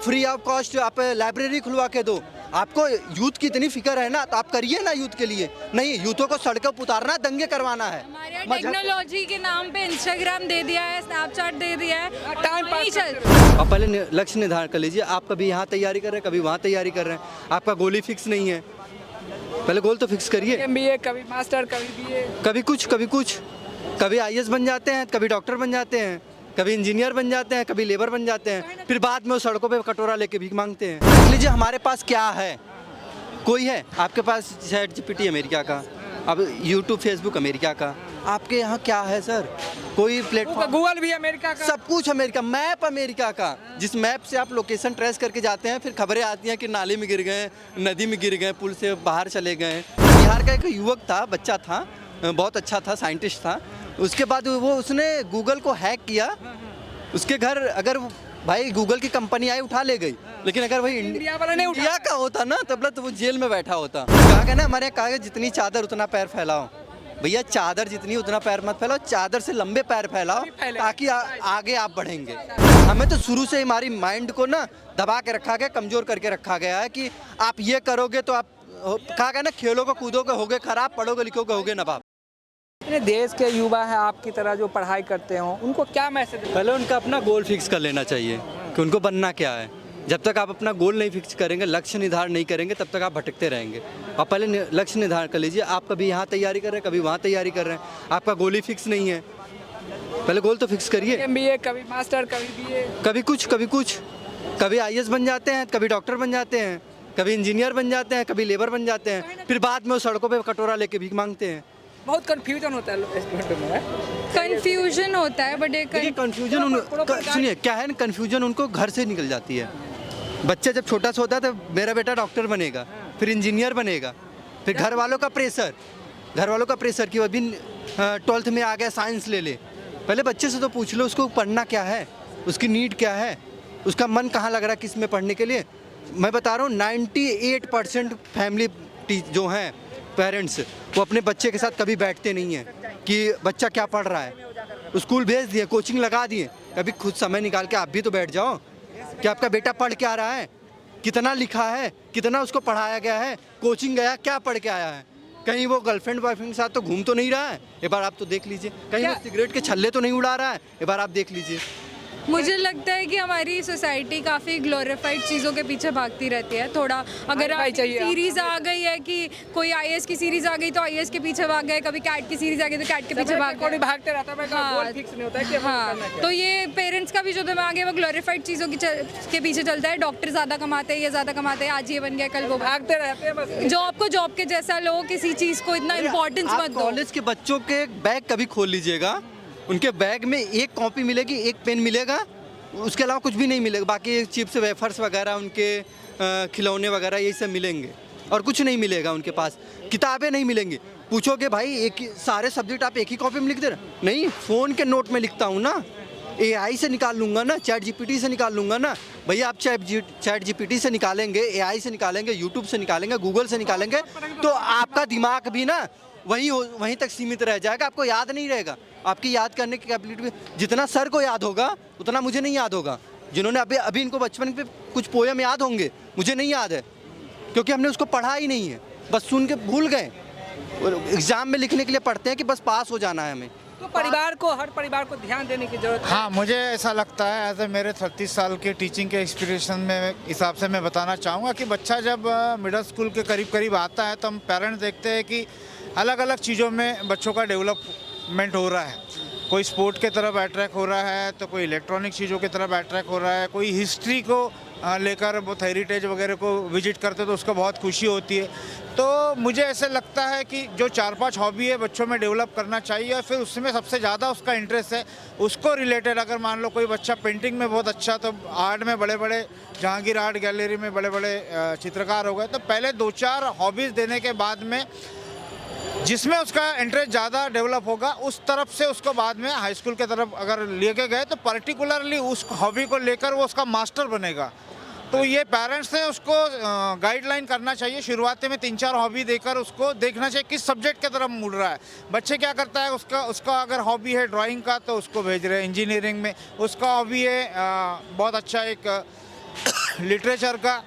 Free of cost आप library खुलवा के दो। आपको यूथ की इतनी फिक्र है ना, तो आप करिए ना यूथ के लिए। नहीं, यूथों को सड़कों पर उतारना, दंगे करवाना है। हमारे यहाँ टेक्नोलॉजी के नाम पे इंस्टाग्राम दे दिया है, स्नैपचैट दे दिया है, टाइम वही चल आप पहले लक्ष्य निर्धारण कर लीजिए। आप कभी यहाँ तैयारी कर रहे हैं, कभी वहाँ तैयारी कर रहे हैं, आपका गोल ही फिक्स नहीं है। पहले गोल तो फिक्स करिए। MBA, कभी मास्टर, कभी BA, कभी कुछ कभी आईएएस बन जाते हैं, कभी डॉक्टर बन जाते हैं, कभी इंजीनियर बन जाते हैं, कभी लेबर बन जाते हैं, फिर बाद में वो सड़कों पे कटोरा लेके भीख मांगते हैं। देख लीजिए हमारे पास क्या है, कोई है आपके पास चैट जीपीटी अमेरिका का, अब यूट्यूब फेसबुक अमेरिका का, आपके यहाँ क्या है सर? कोई प्लेटफॉर्म, गूगल भी अमेरिका का, सब कुछ अमेरिका, मैप अमेरिका का, जिस मैप से आप लोकेशन ट्रेस करके जाते हैं, फिर खबरें आती हैं कि नाले में गिर गए, नदी में गिर गए, पुल से बाहर चले गए। बिहार का एक युवक था, बच्चा था, बहुत अच्छा था, साइंटिस्ट था। उसके बाद उसने गूगल को हैक किया। उसके घर अगर भाई गूगल की कंपनी आई उठा ले गई, लेकिन अगर भाई इंडिया वाला नहीं उठा, इंडिया का होता ना, तब तो वो जेल में बैठा होता। कहा गया ना हमारे यहाँ, कहा गया जितनी चादर उतना पैर फैलाओ। भैया चादर जितनी उतना पैर मत फैलाओ, चादर से लंबे पैर फैलाओ, ताकि आगे आप बढ़ेंगे। हमें तो शुरू से हमारी माइंड को ना दबा के रखा गया, कमजोर करके रखा गया है कि आप ये करोगे तो आप, कहा गया ना, खेलोगे कूदोगे होगे खराब, पढ़ोगे लिखोगे होगे नवाब। अपने देश के युवा है आपकी तरह जो पढ़ाई करते हो, उनको क्या मैसेज? पहले उनका अपना गोल फिक्स कर लेना चाहिए कि उनको बनना क्या है। जब तक आप अपना गोल नहीं फिक्स करेंगे, लक्ष्य निर्धारण नहीं करेंगे, तब तक आप भटकते रहेंगे। और पहले लक्ष्य निर्धारण कर लीजिए। आप कभी यहाँ तैयारी कर रहे हैं, कभी वहाँ तैयारी कर रहे हैं, आपका गोल ही फिक्स नहीं है। पहले गोल तो फिक्स करिए। MBA, कभी मास्टर, कभी BA, कभी कुछ कभी आईएएस बन जाते हैं, कभी डॉक्टर बन जाते हैं, कभी इंजीनियर बन जाते हैं, कभी लेबर बन जाते हैं, फिर बाद में वो सड़कों पे कटोरा लेके भीख मांगते हैं। बहुत कंफ्यूजन होता है स्टूडेंट में। कंफ्यूजन होता है, बट देखिए कन्फ्यूजन सुनिए क्या है ना, कन्फ्यूजन उनको घर से निकल जाती है। बच्चा जब छोटा सा होता है तो मेरा बेटा डॉक्टर बनेगा, फिर इंजीनियर बनेगा, फिर घर वालों का प्रेशर कि वो अभी 12th में आ गया, साइंस ले ले। पहले बच्चे से तो पूछ लो उसको पढ़ना क्या है, उसकी नीड क्या है, उसका मन कहाँ लग रहा है किस में पढ़ने के लिए। मैं बता रहा हूँ 98% फैमिली जो हैं पेरेंट्स, वो अपने बच्चे के साथ कभी बैठते नहीं हैं कि बच्चा क्या पढ़ रहा है। स्कूल भेज दिए, कोचिंग लगा दिए, कभी खुद समय निकाल के आप भी तो बैठ जाओ कि आपका बेटा पढ़ क्या रहा है, कितना लिखा है, कितना उसको पढ़ाया गया है, कोचिंग गया, क्या पढ़ के आया है, कहीं वो गर्लफ्रेंड बॉयफ्रेंड के साथ तो घूम तो नहीं रहा है, एक बार आप तो देख लीजिए, कहीं वो सिगरेट के छल्ले तो नहीं उड़ा रहा है, एक बार आप देख लीजिए। मुझे लगता है कि हमारी सोसाइटी काफ़ी ग्लोरीफाइड चीज़ों के पीछे भागती रहती है। थोड़ा अगर आप सीरीज़ आ गई है कि कोई आईएएस की सीरीज़ आ गई तो आईएएस के पीछे भाग गए, कभी कैट की सीरीज़ आ गई तो कैट के पीछे भागते रहता है। हाँ, फिक्स नहीं होता है कि हाँ, तो ये पेरेंट्स का भी जो दिमाग है वो ग्लोरीफाइड चीज़ों के पीछे चलता है। डॉक्टर ज़्यादा कमाते हैं, ये ज़्यादा कमाते हैं, आज ये बन गया कल वो, भागते रहते हैं बस। जॉब को जॉब के जैसा लो, किसी चीज़ को इतना इंपॉर्टेंस मत दो। कॉलेज के बच्चों के बैग कभी खोल लीजिएगा, उनके बैग में एक कॉपी मिलेगी, एक पेन मिलेगा, उसके अलावा कुछ भी नहीं मिलेगा। बाकी चिप्स वेफर्स वगैरह, उनके खिलौने वगैरह यही सब मिलेंगे और कुछ नहीं मिलेगा उनके पास। किताबें नहीं मिलेंगी। पूछोगे भाई सारे सब्जेक्ट आप एक ही कॉपी में लिख दे रहे? नहीं, फ़ोन के नोट में लिखता हूँ ना, AI से निकाल लूँगा ना, चैट जीपीटी से निकाल लूँगा ना। भैया आप चैट जीपीटी से निकालेंगे, AI से निकालेंगे, यूट्यूब से निकालेंगे, गूगल से निकालेंगे, तो आपका दिमाग भी ना वहीं तक सीमित रह जाएगा, आपको याद नहीं रहेगा। आपकी याद करने की कैपेबिलिटी भी, जितना सर को याद होगा उतना मुझे नहीं याद होगा। जिन्होंने अभी इनको बचपन पे कुछ पोयम याद होंगे, मुझे नहीं याद है, क्योंकि हमने उसको पढ़ा ही नहीं है, बस सुन के भूल गए। एग्ज़ाम में लिखने के लिए पढ़ते हैं कि बस पास हो जाना है हमें। तो हर परिवार को ध्यान देने की जरूरत है। हाँ, मुझे ऐसा लगता है, एज ए मेरे 30 साल के टीचिंग के एक्सपीरियंस में हिसाब से मैं बताना चाहूँगा कि बच्चा जब मिडिल स्कूल के करीब आता है तो हम पेरेंट्स देखते हैं कि अलग अलग चीज़ों में बच्चों का डेवलपमेंट हो रहा है। कोई स्पोर्ट के तरफ अट्रैक्ट हो रहा है, तो कोई इलेक्ट्रॉनिक चीज़ों की तरफ अट्रैक्ट हो रहा है, कोई हिस्ट्री को लेकर वो हेरिटेज वगैरह को विजिट करते तो उसको बहुत खुशी होती है। तो मुझे ऐसे लगता है कि जो 4-5 हॉबी है बच्चों में डेवलप करना चाहिए, और फिर उसमें सबसे ज़्यादा उसका इंटरेस्ट है उसको रिलेटेड। अगर मान लो कोई बच्चा पेंटिंग में बहुत अच्छा, तो आर्ट में बड़े जहांगीर आर्ट गैलरी में बड़े चित्रकार हो गए, तो पहले 2-4 हॉबीज़ देने के बाद में जिसमें उसका इंटरेस्ट ज़्यादा डेवलप होगा उस तरफ से उसको बाद में हाई स्कूल के तरफ अगर लेके गए तो पर्टिकुलरली उस हॉबी को लेकर वो उसका मास्टर बनेगा। तो ये पेरेंट्स ने उसको गाइडलाइन करना चाहिए। शुरुआत में 3-4 हॉबी देकर उसको देखना चाहिए किस सब्जेक्ट की तरफ मुड़ रहा है। बच्चे क्या करता है, उसका अगर हॉबी है ड्राइंग का तो उसको भेज रहे हैं इंजीनियरिंग में। उसका हॉबी है बहुत अच्छा एक लिटरेचर का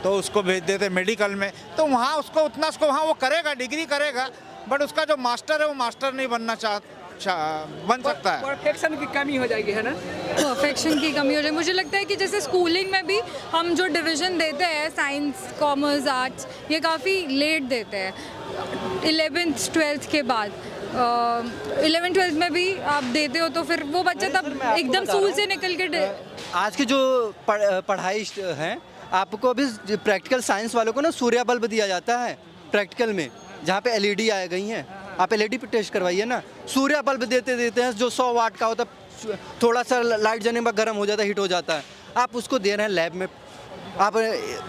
तो उसको भेज देते मेडिकल में, तो वहाँ उसको उतना उसको वहाँ वो करेगा, डिग्री करेगा, बट उसका जो मास्टर है वो मास्टर नहीं बन सकता है। परफेक्शन की कमी हो जाएगी, है ना? परफेक्शन की कमी हो जाए। मुझे लगता है कि जैसे स्कूलिंग में भी हम जो डिवीज़न देते हैं साइंस, कॉमर्स, आर्ट्स, ये काफ़ी लेट देते हैं 11th 12th के बाद। 11th 12th में भी आप देते हो तो फिर वो बच्चा तब एकदम स्कूल से निकल के आज की जो पढ़ाई है, आपको अभी प्रैक्टिकल साइंस वालों को ना सूर्य बल्ब दिया जाता है प्रैक्टिकल में, जहाँ पे एलईडी आ गई हैं। आप एलईडी पे टेस्ट करवाइए ना, सूर्य बल्ब देते हैं जो 100 वाट का होता है, थोड़ा सा लाइट जलने में गर्म हो जाता है, हीट हो जाता है, आप उसको दे रहे हैं लैब में। आप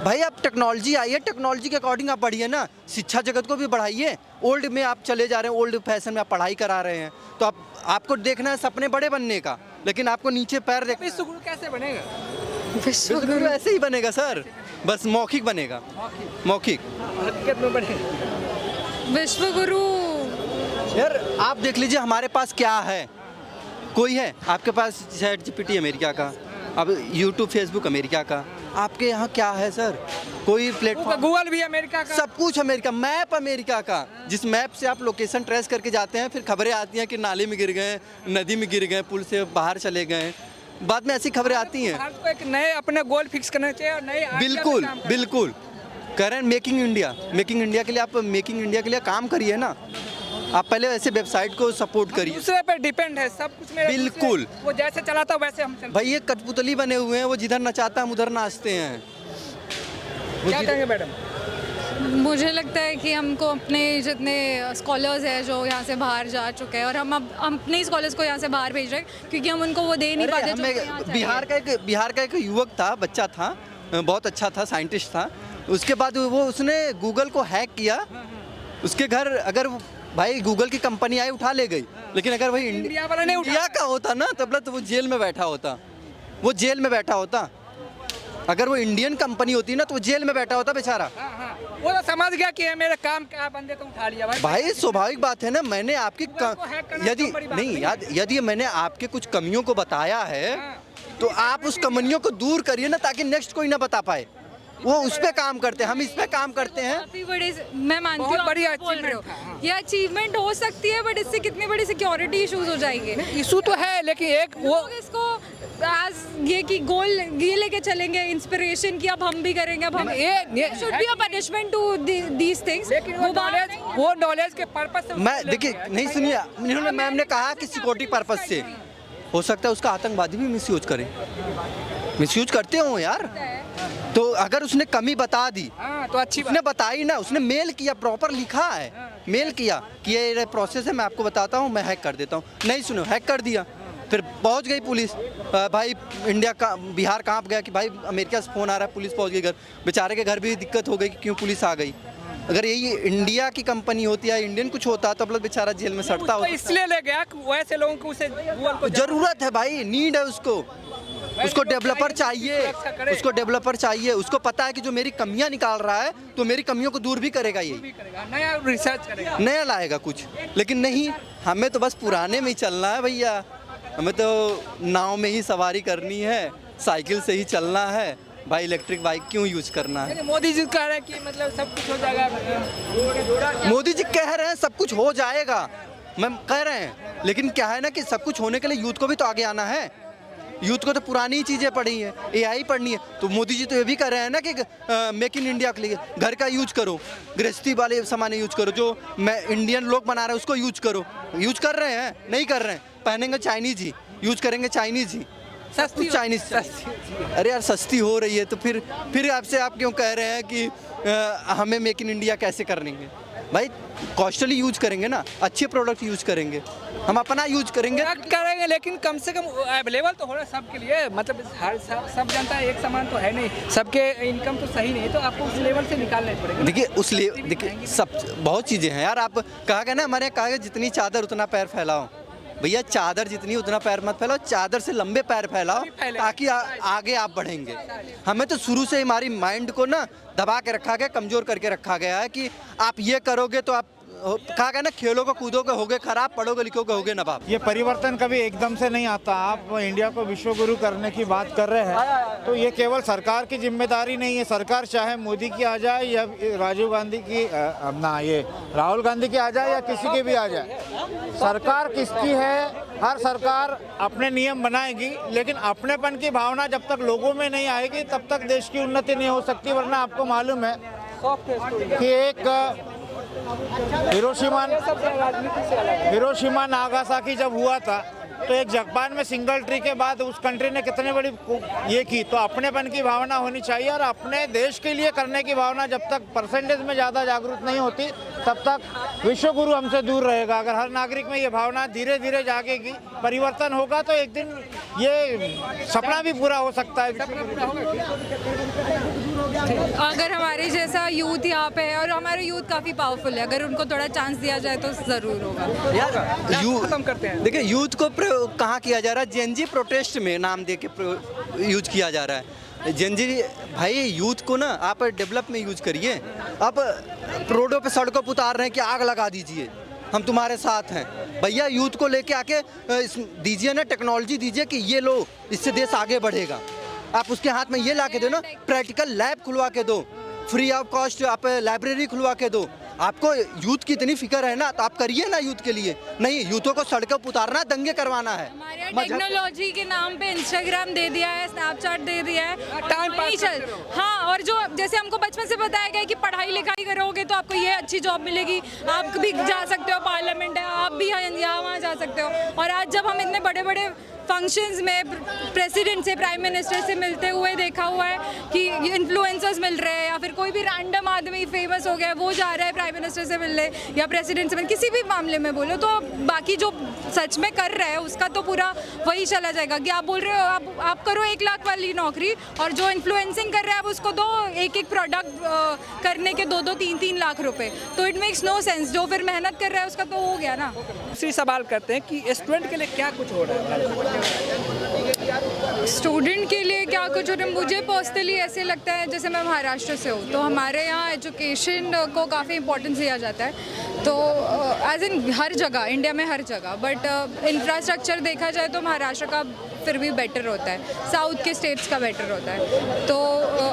भाई आप टेक्नोलॉजी आई है, टेक्नोलॉजी के अकॉर्डिंग आप बढ़िए ना, शिक्षा जगत को भी बढ़ाइए। ओल्ड में आप चले जा रहे हैं, ओल्ड फैशन में आप पढ़ाई करा रहे हैं, तो आपको देखना है सपने बड़े बनने का, लेकिन आपको नीचे पैर देखना। विश्वगुरु कैसे बनेगा? विश्वगुरु ऐसे ही बनेगा सर, बस मौखिक बनेगा, मौखिक। हकीकत में बनेगा विश्वगुरु। यार आप देख लीजिए हमारे पास क्या है, कोई है आपके पास? चैट जीपीटी अमेरिका का, अब यूट्यूब फेसबुक अमेरिका का, आपके यहाँ क्या है सर? कोई प्लेटफॉर्म? गूगल भी अमेरिका का, सब कुछ अमेरिका, मैप अमेरिका का, जिस मैप से आप लोकेशन ट्रेस करके जाते हैं, फिर खबरें आती हैं कि नाले में गिर गए, नदी में गिर गए, पुल से बाहर चले गए, बाद में ऐसी खबरें आती हैं। भारत को एक नए अपने गोल फिक्स करना चाहिए और नए बिल्कुल बिल्कुल कह रहे हैं मेकिंग इंडिया, मेकिंग इंडिया के लिए आप मेकिंग इंडिया के लिए काम करिए ना, आप पहले ऐसे वेबसाइट को सपोर्ट करिए। दूसरे पे डिपेंड है सब कुछ मेरा, बिल्कुल। वो जैसे चलाता वैसे हम चलते। भाई ये कठपुतली बने हुए हैं, वो जिधर नचाता है हम उधर नाचते हैं। क्या कहेंगे मैडम? मुझे लगता है कि हमको अपने जितने स्कॉलर्स हैं जो यहाँ से बाहर जा चुके हैं, और हम अब अपने स्कॉलर्स को यहाँ से बाहर भेज रहे हैं क्योंकि हम उनको वो दे नहीं अरे पाते जो हमें यहाँ चाहिए। बिहार का एक युवक था, बच्चा था, बहुत अच्छा था, साइंटिस्ट था। उसके बाद वो उसने गूगल को हैक किया, उसके घर अगर भाई गूगल की कंपनी आई उठा ले गई, लेकिन अगर भाई इंडिया वाला नहीं इंडिया का होता ना तब तो वो जेल में बैठा होता, वो जेल में बैठा होता। अगर वो इंडियन कंपनी होती ना तो वो जेल में बैठा होता बेचारा। वो तो समझ गया कि ये मेरा काम क्या बंदे तो उठा लिया भाई स्वाभाविक बात है ना, मैंने आपकी यदि मैंने आपके कुछ कमियों को बताया है तो आप उस कमियों को दूर करिए ना, ताकि नेक्स्ट कोई ना बता पाए। वो उस पे काम करते हैं, हम इस पे काम करते हैं। काफी बड़े, मैं मानती हूँ बहुत बड़ी आप बोल रहे हो, achievement ये अचीवमेंट हो सकती है, बट इससे कितनी बड़ी सिक्योरिटी इश्यूज हो जाएंगे। इशू तो है, लेकिन एक वो लोग इसको आज ये कि गोल ये लेके चलेंगे इंस्पिरेशन की, अब हम भी करेंगे, अब हम ये should be a punishment to these things. लेकिन वो नॉलेज के पर्पस से मैं देखिए नहीं सुनिए, इन्होंने मैम ने कहा कि सिक्योरिटी पर्पज से हो सकता है उसका आतंकवादी भी मिसयूज करें, मिसयूज करते हो यार। तो अगर उसने कमी बता दी तो अच्छी उसने बताई ना, उसने मेल किया, प्रॉपर लिखा है, मेल किया कि ये प्रोसेस है, मैं आपको बताता हूँ, मैं हैक कर देता हूँ, नहीं सुनो हैक कर दिया, फिर पहुँच गई पुलिस। भाई इंडिया का बिहार कहाँ गया कि भाई अमेरिका से फ़ोन आ रहा है, पुलिस पहुँच गई घर, बेचारे के घर भी दिक्कत हो गई कि क्यों पुलिस आ गई। अगर यही इंडिया की कंपनी होती है, इंडियन कुछ होता तो मतलब बेचारा जेल में सड़ता होता। इसलिए ले गया कि वैसे लोगों को उसे गूगल को जरूरत है भाई, नीड है उसको डेवलपर चाहिए, उसको डेवलपर चाहिए, उसको पता है कि जो मेरी कमियां निकाल रहा है तो मेरी कमियों को दूर भी करेगा, यही नया रिसर्च करेगा, नया लाएगा कुछ। लेकिन नहीं, हमें तो बस पुराने में ही चलना है भैया, हमें तो नाव में ही सवारी करनी है, साइकिल से ही चलना है भाई, इलेक्ट्रिक बाइक क्यों यूज करना है। मोदी जी कह रहे हैं कि मतलब सब कुछ हो जाएगा, मोदी जी कह रहे हैं सब कुछ हो जाएगा, मैम कह रहे हैं, लेकिन क्या है ना कि सब कुछ होने के लिए यूथ को भी तो आगे आना है। यूथ को तो पुरानी ही चीज़ें पढ़ी हैं, एआई पढ़नी है, तो मोदी जी तो ये भी कर रहे हैं ना कि मेक इन इंडिया के लिए घर का यूज करो, गृहस्थी वाले सामान यूज करो, जो मैं इंडियन लोग बना रहे हैं उसको यूज करो। यूज कर रहे हैं? नहीं कर रहे हैं, पहनेंगे चाइनीज ही, यूज करेंगे चाइनीज ही, सस्ती चाइनीज सस्ती। अरे यार सस्ती हो रही है तो फिर आपसे आप क्यों कह रहे हैं कि हमें मेक इन इंडिया कैसे करेंगे? भाई कॉस्टली यूज करेंगे ना, अच्छे प्रोडक्ट यूज करेंगे, हम अपना यूज करेंगे, लेकिन कम से कम अवेलेबल तो हो रहा है सबके लिए, मतलब हर सब जनता एक समान तो है नहीं, सबके इनकम तो सही नहीं, तो आपको उस लेवल से निकालना पड़ेगा। देखिए सब बहुत चीज़ें हैं यार, आप कहा गया ना, हमारे यहाँ कहा गया जितनी चादर उतना पैर फैलाओ। भैया चादर जितनी उतना पैर मत फैलाओ, चादर से लंबे पैर फैलाओ ताकि आगे आप बढ़ेंगे। हमें तो शुरू से हमारी माइंड को ना दबा के रखा गया, कमज़ोर करके रखा गया है कि आप ये करोगे तो आप कहा गया ना, खेलों को कूदो के होगे खराब, पढ़ोगे लिखोगे होगे नवाब। ये परिवर्तन कभी एकदम से नहीं आता। आप इंडिया को विश्व गुरु करने की बात कर रहे हैं तो ये केवल सरकार की जिम्मेदारी नहीं है। सरकार चाहे मोदी की आ जाए या राजीव गांधी की अपना ये राहुल गांधी की आ जाए या किसी की भी आ जाए, सरकार किसकी है, हर सरकार अपने नियम बनाएगी, लेकिन अपनेपन की भावना जब तक लोगों में नहीं आएगी तब तक देश की उन्नति नहीं हो सकती। वरना आपको मालूम है कि एक हिरोशिमा नागासाकी जब हुआ था तो एक जापान में सिंगल ट्री के बाद उस कंट्री ने कितनी बड़ी ये की। तो अपनेपन की भावना होनी चाहिए और अपने देश के लिए करने की भावना जब तक परसेंटेज में ज़्यादा जागरूक नहीं होती तब तक विश्व गुरु हमसे दूर रहेगा। अगर हर नागरिक में ये भावना धीरे धीरे जागेगी, परिवर्तन होगा तो एक दिन ये सपना भी पूरा हो सकता है। अगर हमारे जैसा यूथ यहाँ पे है और हमारा यूथ काफ़ी पावरफुल है, अगर उनको थोड़ा चांस दिया जाए तो ज़रूर होगा। यार खत्म करते हैं। देखिए यूथ को कहाँ किया जा रहा है, जेनजी प्रोटेस्ट में नाम दे के यूज किया जा रहा है। जेनजी भाई यूथ को ना आप डेवलप में यूज करिए। आप रोडों पे सड़कों पर उतार रहे हैं कि आग लगा दीजिए, हम तुम्हारे साथ हैं। भैया यूथ को लेके आके दीजिए ना, टेक्नोलॉजी दीजिए कि ये लो, इससे देश आगे बढ़ेगा। आप उसके हाथ में ये ला के दो ना, प्रैक्टिकल लैब खुलवा के दो, फ्री ऑफ कॉस्ट आप लाइब्रेरी खुलवा के दो। आपको यूथ की इतनी फिक्र है ना तो आप करिए ना यूथ के लिए। नहीं, यूथों को सड़कों पर उतारना, दंगे करवाना है। हमारे टेक्नोलॉजी के नाम पे इंस्टाग्राम दे दिया है, स्नैपचैट दे दिया है, टाइम पास चल। हाँ, और जो जैसे हमको बचपन से बताया गया कि पढ़ाई लिखाई करोगे तो आपको ये अच्छी जॉब मिलेगी, आप भी जा सकते हो, पार्लियामेंट है, आप भी यहाँ वहाँ जा सकते हो। और आज जब हम इतने बड़े बड़े फंक्शंस में प्रेसिडेंट से, प्राइम मिनिस्टर से मिलते हुए देखा हुआ है कि इन्फ्लुएंसर्स मिल रहे हैं या फिर कोई भी रैंडम आदमी फेमस हो गया है वो जा रहा है प्राइम मिनिस्टर से मिलने या प्रेसिडेंट से मिलने, किसी भी मामले में बोलो तो बाकी जो सच में कर रहा है उसका तो पूरा वही चला जाएगा कि आप बोल रहे हो आप करो 1 लाख वाली नौकरी और जो इन्फ्लुएंसिंग कर रहा है आप उसको दो एक प्रोडक्ट करने के 2-2, 3-3 लाख रुपए। तो इट मेक्स नो सेंस। जो फिर मेहनत कर रहा है उसका तो हो गया ना। दूसरी सवाल करते हैं कि स्टूडेंट के लिए क्या कुछ हो रहा है? स्टूडेंट के लिए क्या कुछ हो रहा है, मुझे पर्सनली ऐसे लगता है, जैसे मैं महाराष्ट्र से हूँ तो हमारे यहाँ एजुकेशन को काफ़ी इंपॉर्टेंस दिया जाता है। तो एज इन हर जगह, इंडिया में हर जगह, बट इंफ्रास्ट्रक्चर देखा जाए तो महाराष्ट्र का फिर भी बेटर होता है, साउथ के स्टेट्स का बेटर होता है। तो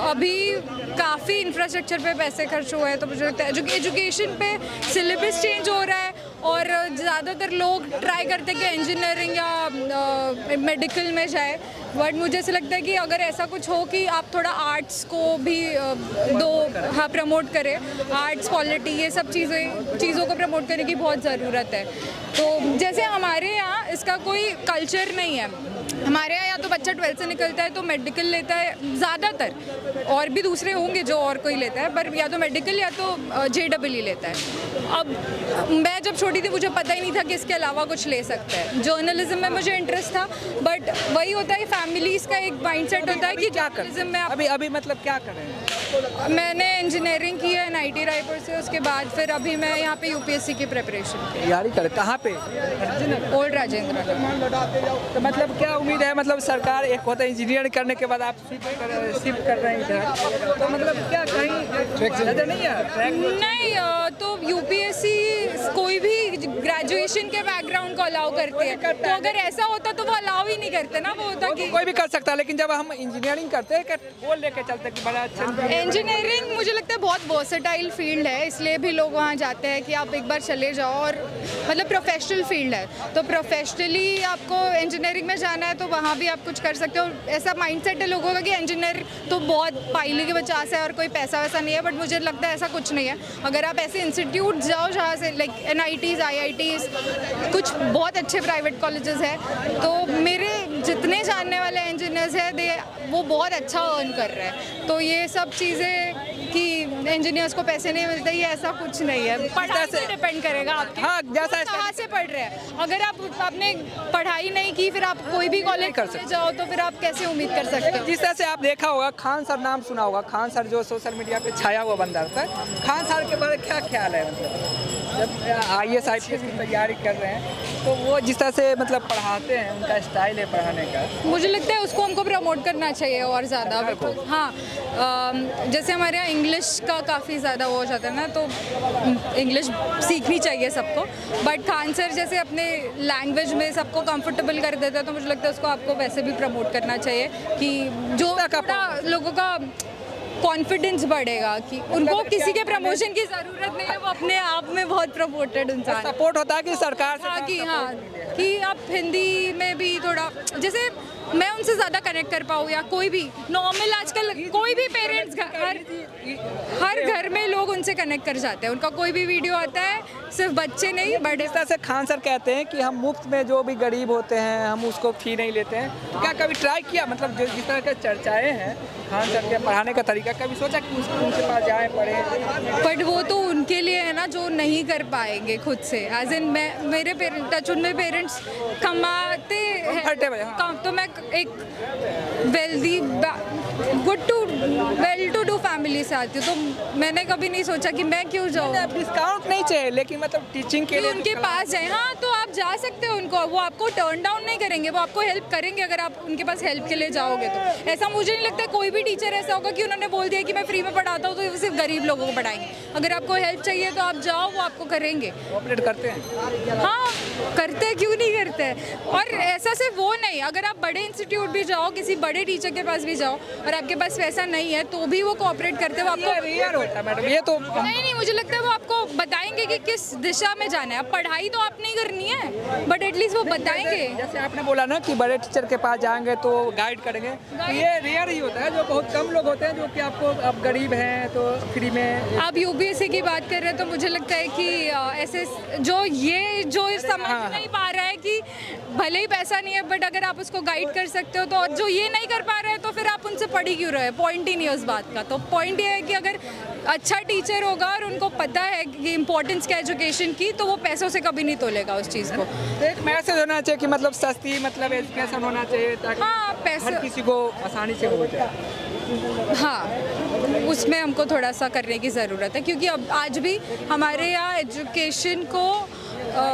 अभी काफ़ी इंफ्रास्ट्रक्चर पे पैसे खर्च हुए हैं, तो मुझे लगता है एजुकेशन पे सिलेबस चेंज हो रहा है और ज़्यादातर लोग ट्राई करते हैं कि इंजीनियरिंग या मेडिकल में जाए। बट मुझे ऐसा लगता है कि अगर ऐसा कुछ हो कि आप थोड़ा आर्ट्स को भी हाँ प्रमोट करें, आर्ट्स पॉलिटी ये सब चीज़ों को प्रमोट करने की बहुत ज़रूरत है। तो जैसे हमारे यहाँ इसका कोई कल्चर नहीं है। हमारे यहाँ या तो बच्चा 12th से निकलता है तो मेडिकल लेता है ज़्यादातर, और भी दूसरे होंगे जो और कोई लेता है, पर या तो मेडिकल या तो JEE लेता है। अब मैं जब छोटी थी मुझे पता ही नहीं था कि इसके अलावा कुछ ले सकता है। जर्नलिज्म में मुझे इंटरेस्ट था, बट वही होता है फैमिलीज़ का एक माइंडसेट होता है कि जर्नलिज्म में अभी मतलब क्या कर रहे हैं? मैंने इंजीनियरिंग की है NIT रायपुर से, उसके बाद फिर अभी मैं यहाँ पे UPSC की प्रिपरेशन तैयारी कर। कहाँ पे? ओल्ड राजेंद्र। तो मतलब क्या उम्मीद है, मतलब सरकार एक होता है इंजीनियरिंग करने के बाद आप शिफ्ट कर रहे हैं इधर, तो मतलब क्या कहीं नजर नहीं है? नहीं, तो UPSC कोई भी ग्रेजुएशन के बैकग्राउंड को अलाउ करते हैं, तो अगर ऐसा होता तो वो अलाउ ही नहीं करते ना। वो होता कि कोई भी कर सकता है, लेकिन जब हम इंजीनियरिंग करते हैं वो लेके चलते कि बड़ा अच्छा। इंजीनियरिंग मुझे लगता है बहुत वर्सेटाइल फील्ड है, इसलिए भी लोग वहाँ जाते हैं कि आप एक बार चले जाओ, और मतलब प्रोफेशनल फील्ड है तो प्रोफेशनली आपको इंजीनियरिंग में जाना है तो वहाँ भी आप कुछ कर सकते हो। ऐसा माइंडसेट है लोगों का कि इंजीनियर तो बहुत पाइले के 50 है और कोई पैसा वैसा नहीं है, बट मुझे लगता है ऐसा कुछ नहीं है। अगर आप ऐसे इंस्टीट्यूट जाओ जहाँ से लाइक NITs, IITs, कुछ बहुत अच्छे प्राइवेट कॉलेजेस हैं, तो मेरे जितने जानने वाले इंजीनियर्स हैं वो बहुत अच्छा अर्न कर रहे हैं। तो ये सब चीज़ें कि इंजीनियर्स को पैसे नहीं मिलते, ये ऐसा कुछ नहीं है। पढ़ाई से डिपेंड करेगा आपके, हाँ, जैसा कहाँ से पढ़ रहे हैं। अगर आपने पढ़ाई नहीं की फिर आप कोई भी कॉलेज कर सकते जाओ तो फिर आप कैसे उम्मीद कर सकते हो? जिस तरह से आप देखा होगा, खान सर नाम सुना होगा, खान सर जो सोशल मीडिया पे छाया हुआ बंदा होता है, खान सर के बारे में क्या ख्याल है? मतलब जब IAS IPS की तैयारी कर रहे हैं तो वो जिस तरह से मतलब पढ़ाते हैं, उनका स्टाइल है पढ़ाने का, मुझे लगता है उसको हमको प्रमोट करना चाहिए और ज़्यादा। हाँ, जैसे हमारे यहाँ इंग्लिश का काफ़ी ज़्यादा वो हो जाता है ना, तो इंग्लिश सीखनी चाहिए सबको। बट खान सर जैसे अपने लैंग्वेज में सबको कंफर्टेबल कर देते हैं, तो मुझे लगता है उसको आपको वैसे भी प्रमोट करना चाहिए कि जो थोड़ा लोगों का कॉन्फिडेंस बढ़ेगा कि उनको किसी के प्रमोशन की ज़रूरत नहीं है, वो अपने आप में बहुत प्रमोटेड इंसान है। सपोर्ट होता है कि सरकार से हाँ कि आप हिंदी में भी थोड़ा, जैसे मैं उनसे ज़्यादा कनेक्ट कर पाऊँ, या कोई भी नॉर्मल आजकल कोई भी पेरेंट्स हर घर में लोग उनसे कनेक्ट कर जाते हैं। उनका कोई भी वीडियो आता है, सिर्फ बच्चे नहीं बड़े। इस तरह से खान सर कहते हैं कि हम मुफ्त में जो भी गरीब होते हैं हम उसको फी नहीं लेते हैं, तो क्या कभी ट्राई किया, मतलब जिस तरह के चर्चाएं हैं खान सर के पढ़ाने का तरीका, कभी सोचा कि उनके पास जाए पढ़े? बट वो तो उनके लिए है ना जो नहीं कर पाएंगे खुद से। एज इन मेरे पेरेंट्स, टच में पेरेंट्स कमाते हैं, तो मैं एक wealthy well to do family से आती हूँ, तो मैंने कभी नहीं सोचा कि मैं क्यों जाऊँ। डिस्काउंट नहीं चाहिए, लेकिन मतलब टीचिंग के लिए उनके पास जाए। हाँ, तो आप जा सकते हो उनको, वो आपको टर्न डाउन नहीं करेंगे, वो आपको हेल्प करेंगे अगर आप उनके पास हेल्प के लिए जाओगे तो। ऐसा मुझे नहीं लगता कोई भी टीचर ऐसा होगा कि उन्होंने बोल दिया कि मैं फ्री में पढ़ाता हूँ तो वो सिर्फ गरीब लोगों को पढ़ाएंगे। अगर आपको हेल्प चाहिए तो आप जाओ, वो आपको करेंगे। कोऑपरेट करते हैं? हाँ करते हैं, क्यों नहीं करते हैं। और ऐसा सिर्फ वो नहीं, अगर आप बड़े इंस्टीट्यूट भी जाओ, किसी बड़े टीचर के पास भी जाओ और आपके पास पैसा नहीं है तो भी वो कोऑपरेट करते हैं। वो आपको रेयर होता है मैडम ये तो। नहीं, मुझे लगता है वो आपको बताएंगे कि किस दिशा में जाना है। अब पढ़ाई तो आप नहीं करनी है, बट एटलीस्ट वो बताएंगे। जैसे आपने बोला ना कि बड़े टीचर के पास जाएंगे तो गाइड करेंगे, तो ये रेयर ही होता है, जो बहुत कम लोग होते हैं जो कि आपको, आप गरीब हैं तो फ्री में। आप यूपीएससी की बात कर रहे हैं तो मुझे लगता है कि ऐसे जो समझ नहीं पा रहा है कि भले ही पैसा नहीं है बट अगर आप उसको गाइड कर सकते हो तो, और जो ये नहीं कर पा रहे हैं तो फिर आप उनसे पढ़ी क्यों रहे? पॉइंट ही नहीं है उस बात का। तो पॉइंट ये है कि अगर अच्छा टीचर होगा और उनको पता है कि इम्पोर्टेंस क्या एजुकेशन की, तो वो पैसों से कभी नहीं तोलेगा उस चीज़ को। तो एक मैसेज होना चाहिए कि मतलब सस्ती मतलब एजुकेशन होना चाहिए ताकि हाँ, पैसा हर किसी को आसानी से हो जाए। हाँ, उसमें हमको थोड़ा सा करने की ज़रूरत है, क्योंकि अब आज भी हमारे यहाँ एजुकेशन को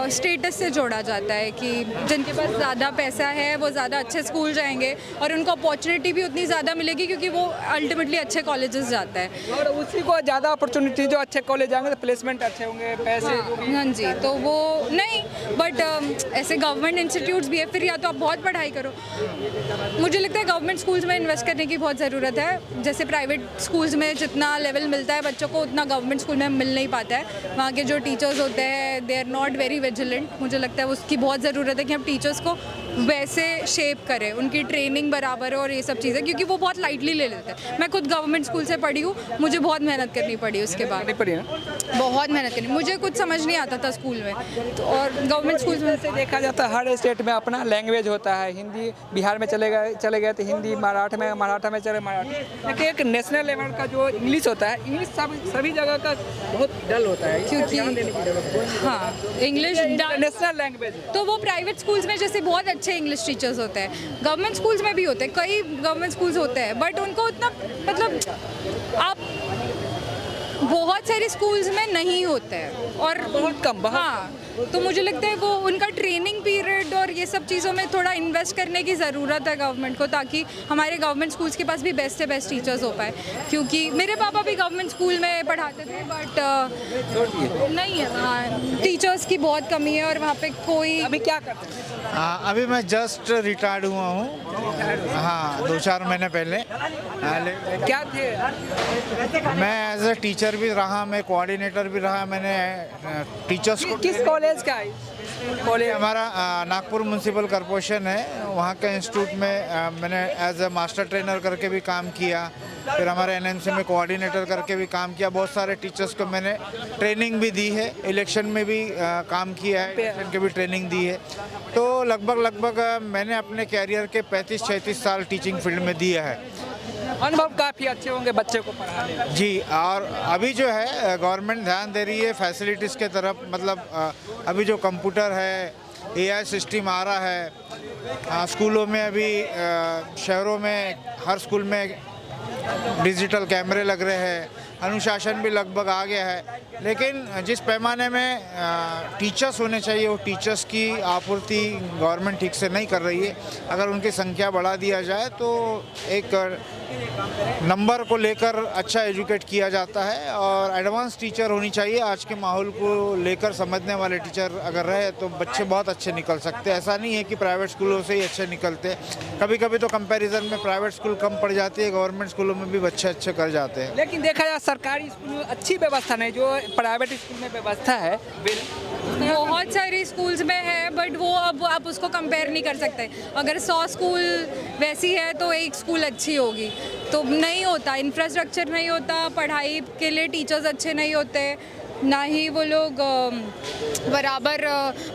स्टेटस से जोड़ा जाता है कि जिनके पास ज़्यादा पैसा है वो ज़्यादा अच्छे स्कूल जाएंगे और उनको अपॉर्चुनिटी भी उतनी ज़्यादा मिलेगी क्योंकि वो अल्टीमेटली अच्छे कॉलेजेस जाता है। और उसी को ज़्यादा अपॉर्चुनिटी, जो अच्छे कॉलेज जाएंगे तो प्लेसमेंट अच्छे होंगे, पैसे जो भी। हाँ जी, तो वो नहीं, बट ऐसे गवर्नमेंट इंस्टीट्यूट्स भी है, फिर या तो आप बहुत पढ़ाई करो। मुझे लगता है गवर्नमेंट स्कूल्स में इन्वेस्ट करने की बहुत ज़रूरत है। जैसे प्राइवेट स्कूल्स में जितना लेवल मिलता है बच्चों को, उतना गवर्नमेंट स्कूल में मिल नहीं पाता है। वहाँ के जो टीचर्स होते हैं they are not very vigilant. मुझे लगता है उसकी बहुत ज़रूरत है कि हम टीचर्स को वैसे शेप करें, उनकी ट्रेनिंग बराबर है और ये सब चीज़ें, क्योंकि वो बहुत लाइटली ले लेते हैं। मैं खुद गवर्नमेंट स्कूल से पढ़ी हूँ, मुझे बहुत मेहनत करनी पड़ी उसके बाद। बहुत मेहनत करनी, मुझे कुछ समझ नहीं आता था स्कूल में, तो और गवर्नमेंट स्कूल में से देखा जाता है हर स्टेट में अपना लैंग्वेज होता है। हिंदी बिहार में चले गए तो हिंदी, मराठा में चले मराठी, लेकिन एक नेशनल लेवल का जो इंग्लिश होता है, इंग्लिश सभी जगह का बहुत डल होता है, क्योंकि हाँ इंग्लिश नेशनल लैंग्वेज। तो वो प्राइवेट स्कूल्स में जैसे बहुत अच्छे इंग्लिश टीचर्स होते हैं, गवर्नमेंट स्कूल्स में भी होते हैं, कई गवर्नमेंट स्कूल्स होते हैं, बट उनको उतना मतलब आप बहुत सारे स्कूल्स में नहीं होते हैं और बहुत कम। हाँ, तो मुझे लगता है वो उनका ट्रेनिंग पीरियड और ये सब चीज़ों में थोड़ा इन्वेस्ट करने की ज़रूरत है गवर्नमेंट को, ताकि हमारे गवर्नमेंट स्कूल्स के पास भी बेस्ट से बेस्ट टीचर्स हो पाए। क्योंकि मेरे पापा भी गवर्नमेंट स्कूल में पढ़ाते थे, बट नहीं है, वहाँ टीचर्स की बहुत कमी है और वहाँ पे कोई। अभी क्या करते हैं? अभी मैं जस्ट रिटायर्ड हुआ हूँ, हाँ 2-4 महीने पहले। क्या थे? मैं एज ए टीचर भी रहा, मैं कोऑर्डिनेटर भी रहा। मैंने टीचर्स को किस कॉलेज का है? कॉलेज हमारा नागपुर म्यूनसिपल कॉरपोरेशन है, वहाँ के इंस्टीट्यूट में मैंने एज ए मास्टर ट्रेनर करके भी काम किया। फिर हमारे एनएमसी में कोऑर्डिनेटर करके भी काम किया। बहुत सारे टीचर्स को मैंने ट्रेनिंग भी दी है, इलेक्शन में भी काम किया है, इलेक्शन की भी ट्रेनिंग दी है। तो लगभग मैंने अपने कैरियर के 35-36 साल टीचिंग फील्ड में दिया है। अनुभव काफ़ी अच्छे होंगे बच्चे को पढ़ाने में। जी, और अभी जो है गवर्नमेंट ध्यान दे रही है फैसिलिटीज़ के तरफ। मतलब अभी जो कंप्यूटर है, एआई सिस्टम आ रहा है स्कूलों में। अभी शहरों में हर स्कूल में डिजिटल कैमरे लग रहे हैं, अनुशासन भी लगभग आ गया है, लेकिन जिस पैमाने में टीचर्स होने चाहिए वो टीचर्स की आपूर्ति गवर्नमेंट ठीक से नहीं कर रही है। अगर उनकी संख्या बढ़ा दिया जाए तो एक नंबर को लेकर अच्छा एजुकेट किया जाता है और एडवांस टीचर होनी चाहिए। आज के माहौल को लेकर समझने वाले टीचर अगर रहे तो बच्चे बहुत अच्छे निकल सकते हैं। ऐसा नहीं है कि प्राइवेट स्कूलों से ही अच्छे निकलते, कभी कभी तो कंपैरिजन में प्राइवेट स्कूल कम पड़ जाती है, गवर्नमेंट स्कूलों में भी बच्चे अच्छे कर जाते हैं। लेकिन देखा जाए सरकारी स्कूल में अच्छी व्यवस्था नहीं, जो प्राइवेट स्कूल में व्यवस्था है बहुत सारी स्कूल्स में है, बट वो अब आप उसको कंपेयर नहीं कर सकते। अगर 100 स्कूल वैसी है तो एक स्कूल अच्छी होगी, तो नहीं होता। इंफ्रास्ट्रक्चर नहीं होता, पढ़ाई के लिए टीचर्स अच्छे नहीं होते, ना ही वो लोग बराबर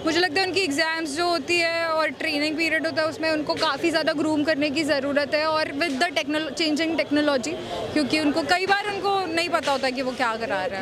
मुझे लगता है उनकी एग्ज़ाम्स जो होती है और ट्रेनिंग पीरियड होता है उसमें उनको काफ़ी ज़्यादा ग्रूम करने की ज़रूरत है। और विद द चेंजिंग टेक्नोलॉजी, क्योंकि उनको कई बार उनको नहीं पता होता कि वो क्या करा रहा है।